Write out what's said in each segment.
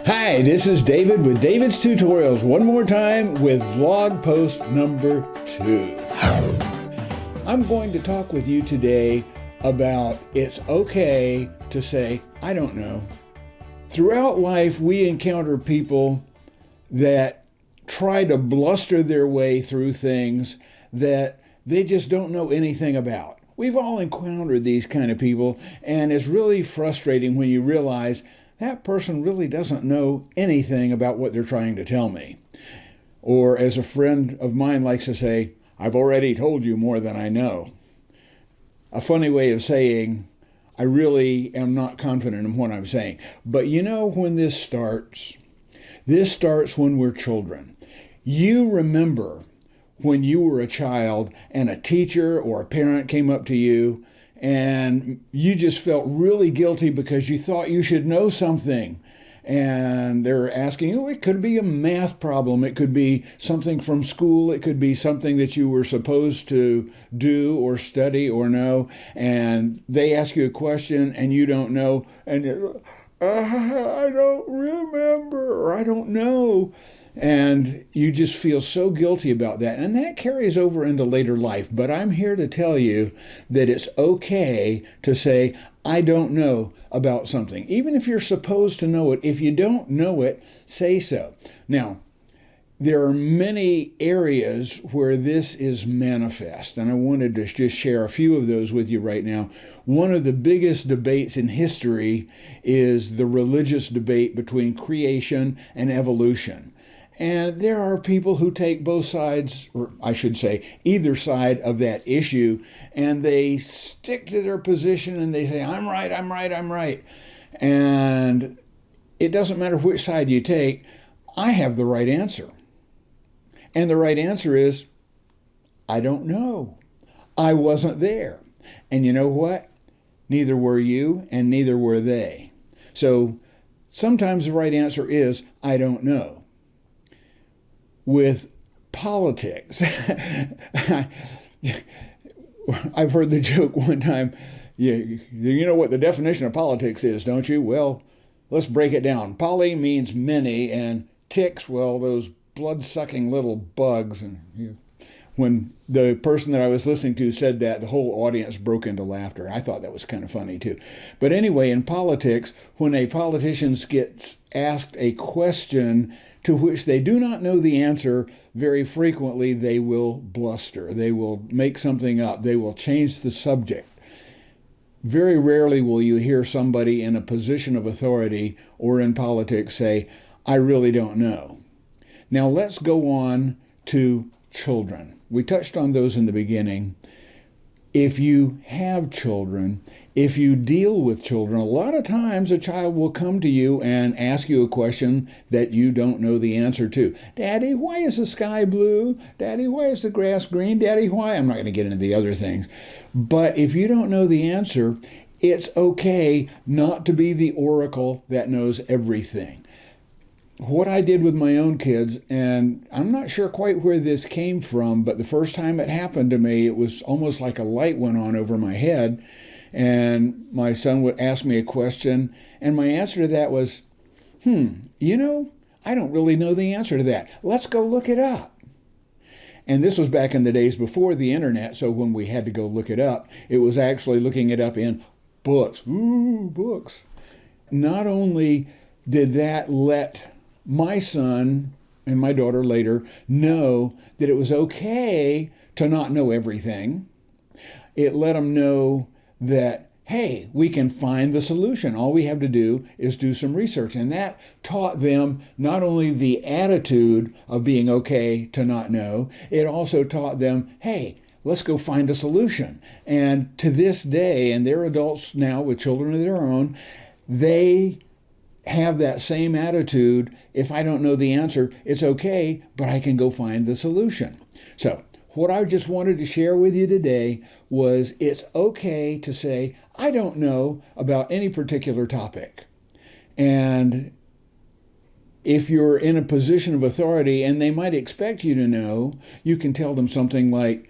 Hi, this is David with David's Tutorials one more time with vlog post number 2. I'm going to talk with you today about it's okay to say, I don't know. Throughout life, we encounter people that try to bluster their way through things that they just don't know anything about. We've all encountered these kind of people, and it's really frustrating when you realize that person really doesn't know anything about what they're trying to tell me. Or as a friend of mine likes to say, I've already told you more than I know. A funny way of saying, I really am not confident in what I'm saying. But you know when this starts? This starts when we're children. You remember when you were a child and a teacher or a parent came up to you and you just felt really guilty because you thought you should know something. And they're asking you, it could be a math problem, it could be something from school, it could be something that you were supposed to do or study or know, and they ask you a question and you don't know, and I don't remember, or I don't know. And you just feel so guilty about that. And that carries over into later life. But I'm here to tell you that it's okay to say, I don't know about something. Even if you're supposed to know it, if you don't know it, say so. Now, there are many areas where this is manifest, and I wanted to just share a few of those with you right now. One of the biggest debates in history is the religious debate between creation and evolution. And there are people who take both sides, or I should say, either side of that issue, and they stick to their position and they say, I'm right, I'm right, I'm right. And it doesn't matter which side you take, I have the right answer. And the right answer is, I don't know. I wasn't there. And you know what? Neither were you, and neither were they. So sometimes the right answer is, I don't know. With politics, I've heard the joke one time, you know what the definition of politics is, don't you? Well, let's break it down. Poly means many, and ticks, well, those blood-sucking little bugs. And when the person that I was listening to said that, the whole audience broke into laughter. I thought that was kind of funny too. But anyway, in politics, when a politician gets asked a question to which they do not know the answer, very frequently they will bluster. They will make something up. They will change the subject. Very rarely will you hear somebody in a position of authority or in politics say, I really don't know. Now let's go on to children. We touched on those in the beginning. If you have children, if you deal with children, a lot of times a child will come to you and ask you a question that you don't know the answer to. Daddy, why is the sky blue? Daddy, why is the grass green? Daddy, why? I'm not going to get into the other things. But if you don't know the answer, it's okay not to be the oracle that knows everything. What I did with my own kids, and I'm not sure quite where this came from, but the first time it happened to me, it was almost like a light went on over my head, and my son would ask me a question, and my answer to that was, I don't really know the answer to that. Let's go look it up. And this was back in the days before the internet, so when we had to go look it up, it was actually looking it up in books. Ooh, books. Not only did that let my son and my daughter later know that it was okay to not know everything. It let them know that, hey, we can find the solution. All we have to do is do some research. And that taught them not only the attitude of being okay to not know, it also taught them, hey, let's go find a solution. And to this day, and they're adults now with children of their own, they have that same attitude. If I don't know the answer, it's okay, but I can go find the solution. So what I just wanted to share with you today was it's okay to say, I don't know about any particular topic. And if you're in a position of authority and they might expect you to know, you can tell them something like,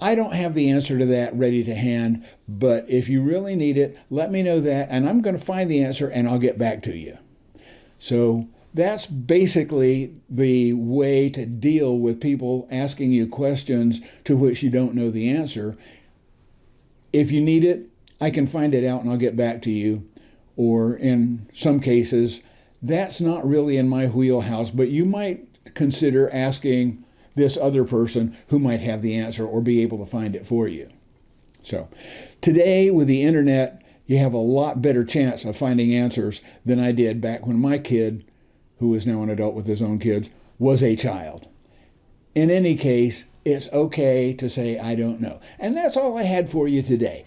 I don't have the answer to that ready to hand, but if you really need it, let me know that, and I'm going to find the answer and I'll get back to you. So That's basically the way to deal with people asking you questions to which you don't know the answer. If you need it, I can find it out and I'll get back to you. Or in some cases, that's not really in my wheelhouse, but you might consider asking this other person who might have the answer or be able to find it for you. So today with the internet, you have a lot better chance of finding answers than I did back when my kid, who is now an adult with his own kids, was a child. In any case, it's okay to say, I don't know. And that's all I had for you today.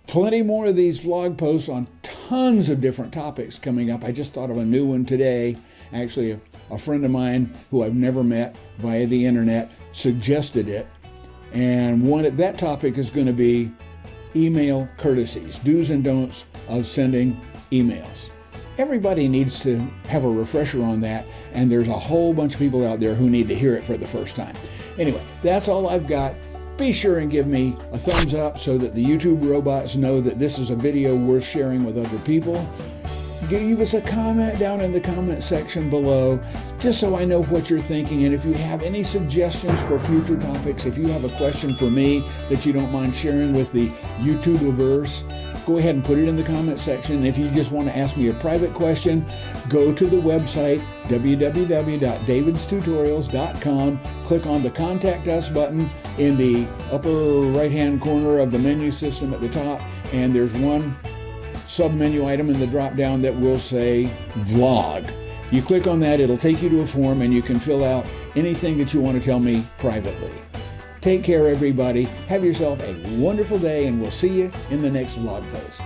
Plenty more of these vlog posts on tons of different topics coming up. I just thought of a new one today. Actually, a friend of mine who I've never met via the internet suggested it. And that topic is going to be email courtesies, do's and don'ts of sending emails. Everybody needs to have a refresher on that, and there's a whole bunch of people out there who need to hear it for the first time. Anyway, that's all I've got. Be sure and give me a thumbs up so that the YouTube robots know that this is a video worth sharing with other people. Give us a comment down in the comment section below, just so I know what you're thinking. And if you have any suggestions for future topics, if you have a question for me that you don't mind sharing with the YouTuberverse, go ahead and put it in the comment section. And if you just want to ask me a private question, go to the website, www.davidstutorials.com. Click on the Contact Us button in the upper right-hand corner of the menu system at the top, and there's one sub-menu item in the drop-down that will say Vlog. You click on that, it'll take you to a form, and you can fill out anything that you want to tell me privately. Take care, everybody. Have yourself a wonderful day, and we'll see you in the next vlog post.